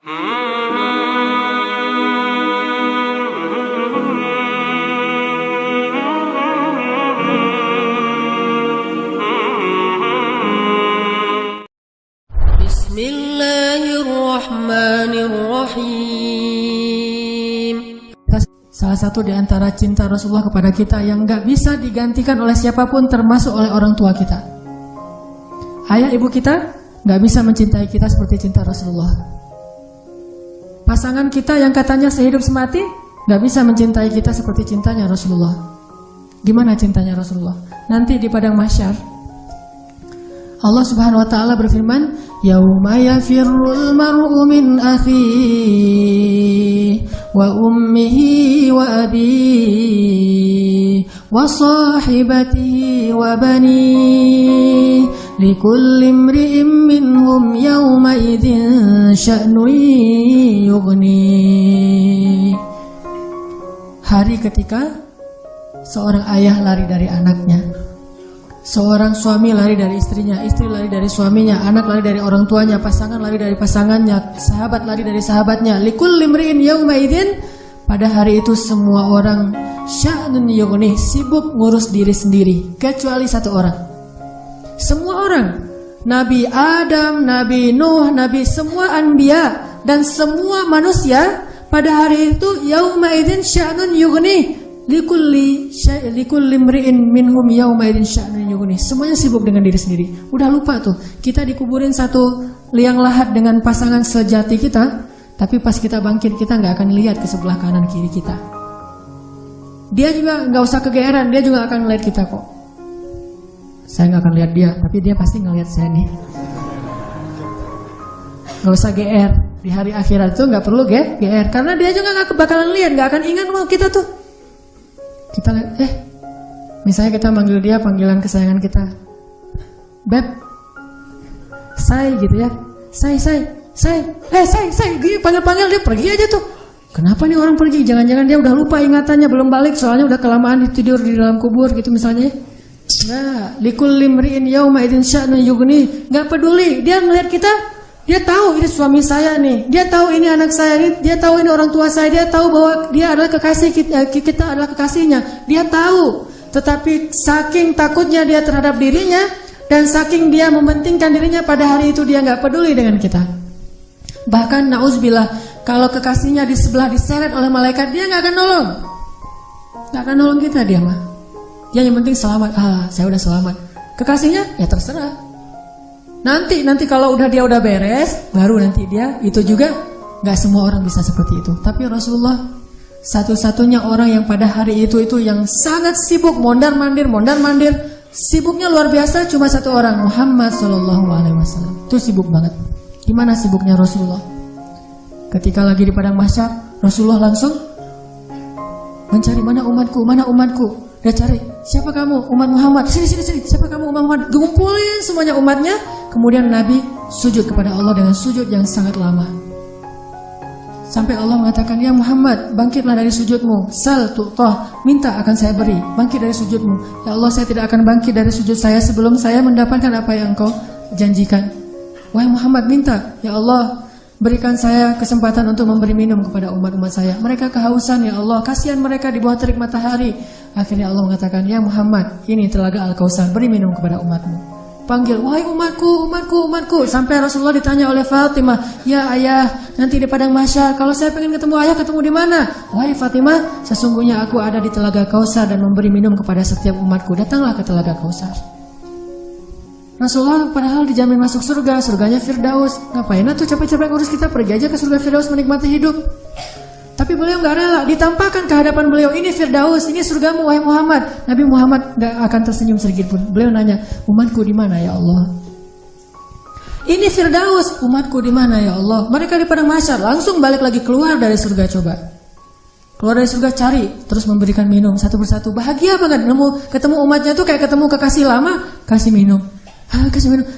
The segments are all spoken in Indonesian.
Bismillahirrahmanirrahim. Salah satu di antara cinta Rasulullah kepada kita yang gak bisa digantikan oleh siapapun, termasuk oleh orang tua kita. Ayah ibu kita gak bisa mencintai kita seperti cinta Rasulullah. Pasangan kita yang katanya sehidup semati gak bisa mencintai kita seperti cintanya Rasulullah. Gimana cintanya Rasulullah? Nanti di padang mahsyar Allah Subhanahu wa taala berfirman, "Yauma yafirrul mar'u min akhihi wa ummihi wa abihi wa sahibatihi wa banihi likulli imri'in minhum yawma idzin sya'nun yughni." Hari ketika seorang ayah lari dari anaknya, seorang suami lari dari istrinya, istri lari dari suaminya, anak lari dari orang tuanya, pasangan lari dari pasangannya, sahabat lari dari sahabatnya. Likulli imri'in yawma idzin, pada hari itu semua orang sya'nun yughni, sibuk ngurus diri sendiri, kecuali satu orang. Semua orang, Nabi Adam, Nabi Nuh, Nabi semua anbiya dan semua manusia pada hari itu yawma idzin sya'nun yughni. Likulli imri'in minhum yawma idzin sya'nun yughni. Semuanya sibuk dengan diri sendiri. Udah lupa tuh, kita dikuburin satu liang lahat dengan pasangan sejati kita, tapi pas kita bangkit kita nggak akan lihat ke sebelah kanan kiri kita. Dia juga nggak usah kegeeran, dia juga akan ngeliat kita kok. Saya nggak akan lihat dia, tapi dia pasti ngeliat saya nih. Nggak usah GR. Di hari akhirat tuh nggak perlu GR, karena dia juga nggak bakalan lihat, nggak akan ingat mau kita tuh. Kita misalnya kita manggil dia panggilan kesayangan kita, Beb, say gitu ya, say, gini panggil dia pergi aja tuh. Kenapa nih orang pergi? Jangan-jangan dia udah lupa ingatannya, belum balik, soalnya udah kelamaan tidur di dalam kubur gitu misalnya. Nah, likulli imri'in yawma idzin sya'nun yughni, nggak peduli, dia ngeliat kita. Dia tahu ini suami saya nih, dia tahu ini anak saya nih, dia tahu ini orang tua saya, dia tahu bahwa dia adalah kekasih kita adalah kekasihnya, dia tahu. Tetapi saking takutnya dia terhadap dirinya dan saking dia mementingkan dirinya, pada hari itu dia nggak peduli dengan kita. Bahkan na'udzubillah, kalau kekasihnya di sebelah diseret oleh malaikat, dia nggak akan nolong kita dia mah. Dia yang penting selamat, saya udah selamat. Kekasihnya ya terserah. Nanti kalau dia udah beres, baru nanti dia, itu juga gak semua orang bisa seperti itu. Tapi Rasulullah satu-satunya orang yang pada hari itu yang sangat sibuk, mondar-mandir, sibuknya luar biasa, cuma satu orang, Muhammad SAW. Itu sibuk banget. Gimana sibuknya Rasulullah? Ketika lagi di padang mahsyar, Rasulullah langsung mencari mana umatku. Dia cari, siapa kamu? Umat Muhammad. Sini. Siapa kamu? Umat Muhammad. Ngumpulin semuanya umatnya. Kemudian Nabi sujud kepada Allah dengan sujud yang sangat lama. Sampai Allah mengatakan, ya Muhammad, bangkitlah dari sujudmu. Sal tu'tah, minta akan saya beri. Bangkit dari sujudmu. Ya Allah, saya tidak akan bangkit dari sujud saya sebelum saya mendapatkan apa yang engkau janjikan. Wahai Muhammad, minta. Ya Allah, berikan saya kesempatan untuk memberi minum kepada umat-umat saya. Mereka kehausan, ya Allah, kasihan mereka di bawah terik matahari. Akhirnya Allah mengatakan, ya Muhammad, ini telaga Al-Kautsar, beri minum kepada umatmu. Panggil, wahai umatku. Sampai Rasulullah ditanya oleh Fatimah, ya ayah, nanti di padang mahsyar, kalau saya pengen ketemu ayah, ketemu di mana? Wahai Fatimah, sesungguhnya aku ada di telaga Kautsar dan memberi minum kepada setiap umatku. Datanglah ke telaga Kautsar. Rasulullah padahal dijamin masuk surga, surganya Firdaus. Ngapain tuh capek-capek ngurus kita, pergi aja ke surga Firdaus menikmati hidup. Tapi beliau gak rela, ditampakkan ke hadapan beliau, ini Firdaus, ini surgamu wahai Muhammad. Nabi Muhammad gak akan tersenyum sedikit pun. Beliau nanya, umatku di mana ya Allah? Ini Firdaus, umatku di mana ya Allah? Mereka di padang mahsyar, langsung balik lagi keluar dari surga. Coba keluar dari surga, cari, terus memberikan minum satu persatu. Bahagia banget, ketemu umatnya tuh kayak ketemu kekasih lama, kasih minum.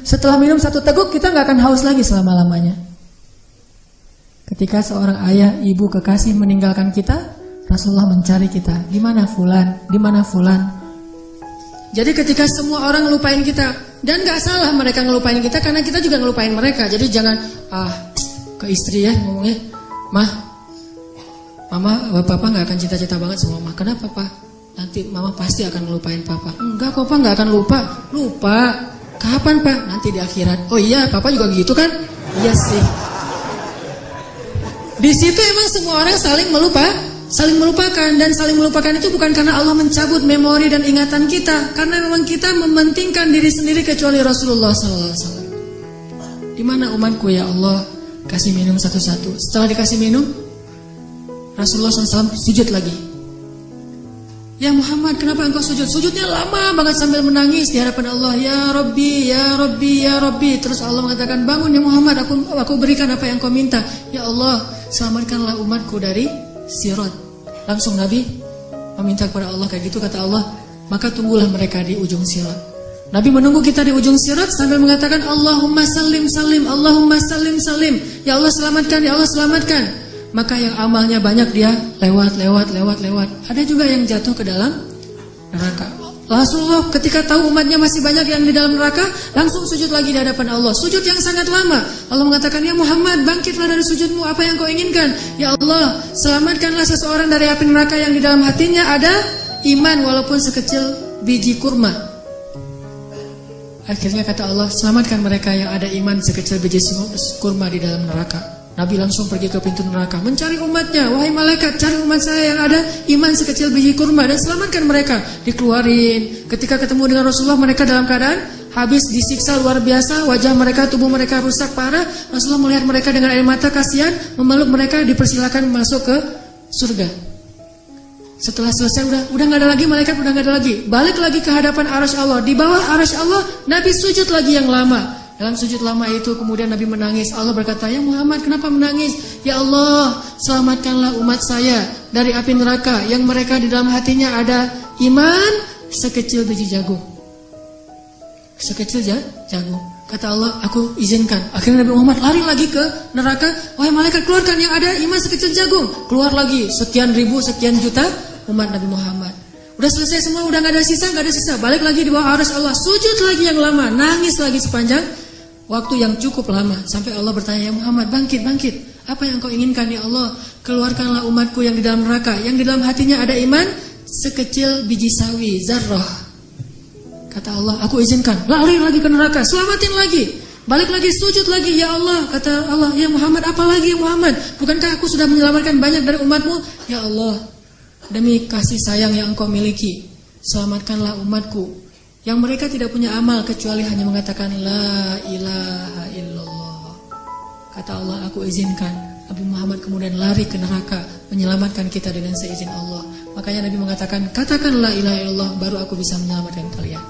Setelah minum satu teguk, kita gak akan haus lagi selama-lamanya. Ketika seorang ayah, ibu, kekasih meninggalkan kita, Rasulullah mencari kita. Di mana fulan? Jadi ketika semua orang ngelupain kita, dan gak salah mereka ngelupain kita karena kita juga ngelupain mereka. Jadi jangan, ke istri ya ngomongnya, Mah, Mama, Papa gak akan cinta-cinta banget sama Mama. Kenapa Pak? Nanti Mama pasti akan ngelupain Papa. Enggak kok Pak, gak akan lupa. Lupa. Kapan Pak? Nanti di akhirat. Oh iya, Papa juga gitu kan? Iya sih. Di situ emang semua orang saling melupakan, dan saling melupakan itu bukan karena Allah mencabut memori dan ingatan kita, karena memang kita mementingkan diri sendiri kecuali Rasulullah SAW. Di mana umatku ya Allah? Kasih minum satu-satu. Setelah dikasih minum, Rasulullah SAW sujud lagi. Ya Muhammad, kenapa engkau sujud? Sujudnya lama banget sambil menangis di hadapan Allah. Ya Rabbi, ya Rabbi, ya Rabbi. Terus Allah mengatakan, bangun ya Muhammad, aku berikan apa yang kau minta. Ya Allah, selamatkanlah umatku dari sirat. Langsung Nabi meminta kepada Allah kayak gitu, kata Allah, maka tunggulah mereka di ujung sirat. Nabi menunggu kita di ujung sirat sambil mengatakan, Allahumma salim salim, Allahumma salim salim. Ya Allah selamatkan, ya Allah selamatkan. Maka yang amalnya banyak dia lewat. Ada juga yang jatuh ke dalam neraka. Rasulullah ketika tahu umatnya masih banyak yang di dalam neraka, langsung sujud lagi di hadapan Allah. Sujud yang sangat lama. Allah mengatakan, ya Muhammad, bangkitlah dari sujudmu, apa yang kau inginkan? Ya Allah, selamatkanlah seseorang dari api neraka yang di dalam hatinya ada iman walaupun sekecil biji kurma. Akhirnya kata Allah, selamatkan mereka yang ada iman sekecil biji kurma di dalam neraka. Nabi langsung pergi ke pintu neraka mencari umatnya. Wahai malaikat, cari umat saya yang ada iman sekecil biji kurma dan selamatkan mereka. Dikeluarin. Ketika ketemu dengan Rasulullah, mereka dalam keadaan habis disiksa luar biasa. Wajah mereka, tubuh mereka rusak parah. Rasulullah melihat mereka dengan air mata kasihan, memeluk mereka, dipersilakan masuk ke surga. Setelah selesai udah nggak ada lagi malaikat, udah nggak ada lagi. Balik lagi ke hadapan arasy Allah. Di bawah arasy Allah, Nabi sujud lagi yang lama. Dalam sujud lama itu kemudian Nabi menangis. Allah berkata, ya Muhammad, kenapa menangis? Ya Allah, selamatkanlah umat saya dari api neraka yang mereka di dalam hatinya ada iman sekecil biji jagung. Sekecil jagung. Kata Allah, aku izinkan. Akhirnya Nabi Muhammad lari lagi ke neraka. Wahai malaikat, keluarkan yang ada iman sekecil jagung. Keluar lagi sekian ribu, sekian juta umat Nabi Muhammad. Udah selesai semua, udah gak ada sisa. Balik lagi di bawah arasy Allah, sujud lagi yang lama, nangis lagi sepanjang waktu yang cukup lama. Sampai Allah bertanya, ya Muhammad, bangkit. Apa yang kau inginkan ya Allah? Keluarkanlah umatku yang di dalam neraka, yang di dalam hatinya ada iman sekecil biji sawi, zarrah. Kata Allah, aku izinkan. Lari lagi ke neraka, selamatin lagi. Balik lagi, sujud lagi, ya Allah. Kata Allah, ya Muhammad, apa lagi ya Muhammad? Bukankah aku sudah menyelamatkan banyak dari umatmu? Ya Allah, demi kasih sayang yang engkau miliki, selamatkanlah umatku yang mereka tidak punya amal kecuali hanya mengatakan la ilaha illallah. Kata Allah, aku izinkan. Nabi Muhammad kemudian lari ke neraka menyelamatkan kita dengan seizin Allah. Makanya Nabi mengatakan, katakan la ilaha illallah, baru aku bisa menyelamatkan kalian.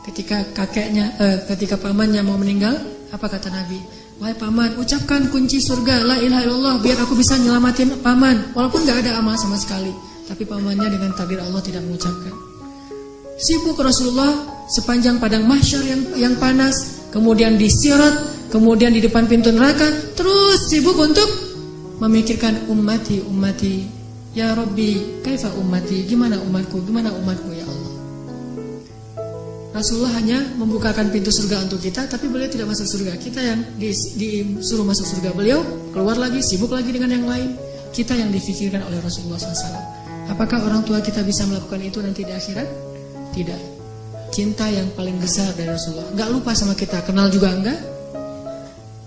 Ketika pamannya mau meninggal, apa kata Nabi? Wahai paman, ucapkan kunci surga la ilaha illallah biar aku bisa nyelamatin paman. Walaupun gak ada amal sama sekali, tapi pamannya dengan takdir Allah tidak mengucapkan. Sibuk Rasulullah sepanjang padang mahsyar yang panas, kemudian di sirat, kemudian di depan pintu neraka, terus sibuk untuk memikirkan ummati. Ya Rabbi, kaifa ummati? Gimana umatku ya Allah? Rasulullah hanya membukakan pintu surga untuk kita, tapi beliau tidak masuk surga. Kita yang disuruh masuk surga, beliau keluar lagi, sibuk lagi dengan yang lain. Kita yang difikirkan oleh Rasulullah SAW. Apakah orang tua kita bisa melakukan itu nanti di akhirat? Tidak. Cinta yang paling besar dari Rasulullah. Gak lupa sama kita, kenal juga enggak.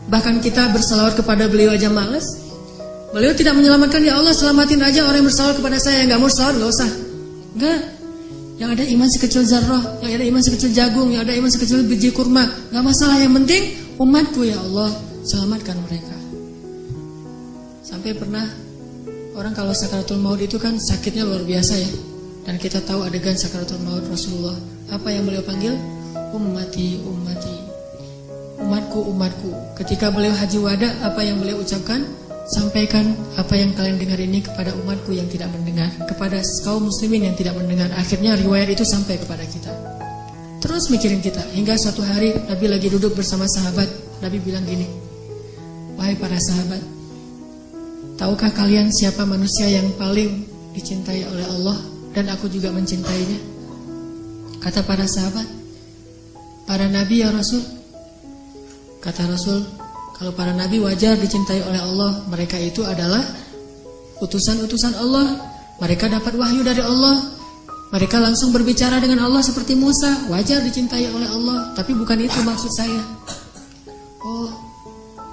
Bahkan kita bersalawat kepada beliau aja males. Beliau tidak menyelamatkan, ya Allah selamatin aja orang yang bersalawat kepada saya. Yang gak mau salawat gak usah. Enggak. Yang ada iman sekecil zarrah, yang ada iman sekecil jagung, yang ada iman sekecil biji kurma, gak masalah, yang penting umatku ya Allah, selamatkan mereka. Sampai pernah orang kalau sakaratul maut itu kan sakitnya luar biasa ya. Dan kita tahu adegan sakaratul maut Rasulullah, apa yang beliau panggil? Ummati. Umatku. Ketika beliau haji wada, apa yang beliau ucapkan? Sampaikan apa yang kalian dengar ini kepada umatku yang tidak mendengar, kepada kaum muslimin yang tidak mendengar. Akhirnya riwayat itu sampai kepada kita. Terus mikirin kita, hingga suatu hari Nabi lagi duduk bersama sahabat. Nabi bilang gini, wahai para sahabat, tahukah kalian siapa manusia yang paling dicintai oleh Allah? Dan aku juga mencintainya. Kata para sahabat, para nabi ya Rasul. Kata Rasul, Kalau para nabi wajar dicintai oleh Allah, mereka itu adalah utusan-utusan Allah. Mereka dapat wahyu dari Allah. Mereka langsung berbicara dengan Allah seperti Musa, wajar dicintai oleh Allah. Tapi bukan itu maksud saya. Oh,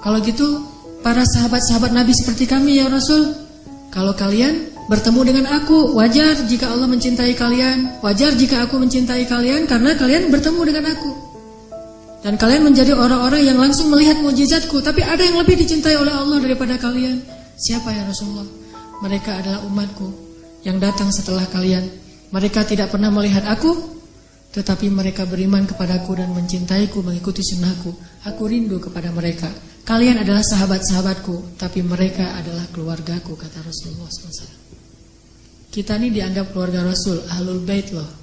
kalau gitu para sahabat-sahabat Nabi seperti kami ya Rasul, kalau kalian bertemu dengan aku, wajar jika Allah mencintai kalian, wajar jika aku mencintai kalian karena kalian bertemu dengan aku. Dan kalian menjadi orang-orang yang langsung melihat mukjizatku. Tapi ada yang lebih dicintai oleh Allah daripada kalian. Siapa ya Rasulullah? Mereka adalah umatku yang datang setelah kalian. Mereka tidak pernah melihat aku, tetapi mereka beriman kepadaku dan mencintaiku, mengikuti sunnahku. Aku rindu kepada mereka. Kalian adalah sahabat-sahabatku, tapi mereka adalah keluargaku, kata Rasulullah SAW. Kita ini dianggap keluarga Rasul, Ahlul Bait loh.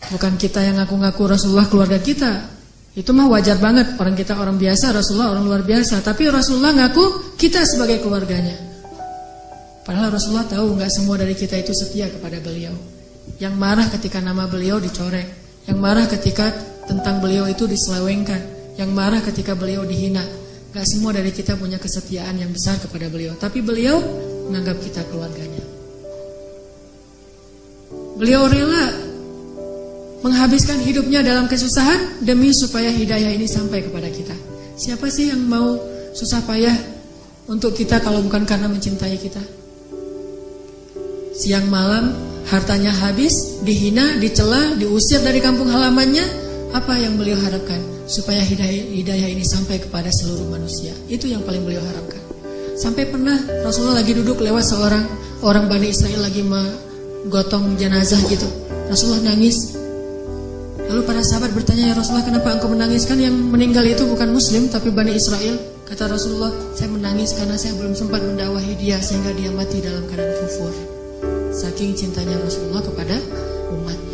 Bukan kita yang ngaku-ngaku Rasulullah keluarga kita. Itu mah wajar banget. Orang kita orang biasa, Rasulullah orang luar biasa. Tapi Rasulullah ngaku kita sebagai keluarganya. Padahal Rasulullah tahu gak semua dari kita itu setia kepada beliau. Yang marah ketika nama beliau dicoreng. Yang marah ketika tentang beliau itu diselewengkan. Yang marah ketika beliau dihina. Gak semua dari kita punya kesetiaan yang besar kepada beliau. Tapi beliau menganggap kita keluarganya. Beliau rela menghabiskan hidupnya dalam kesusahan demi supaya hidayah ini sampai kepada kita. Siapa sih yang mau susah payah untuk kita kalau bukan karena mencintai kita? Siang malam hartanya habis, dihina, dicela, diusir dari kampung halamannya. Apa yang beliau harapkan? Supaya hidayah ini sampai kepada seluruh manusia. Itu yang paling beliau harapkan. Sampai pernah Rasulullah lagi duduk lewat seorang orang Bani Israel lagi menggotong jenazah gitu. Rasulullah nangis. Lalu para sahabat bertanya, ya Rasulullah, kenapa engkau menangis? Kan yang meninggal itu bukan Muslim tapi Bani Israel. Kata Rasulullah, saya menangis karena saya belum sempat mendakwahi dia sehingga dia mati dalam keadaan kufur. Saking cintanya Rasulullah kepada umatnya.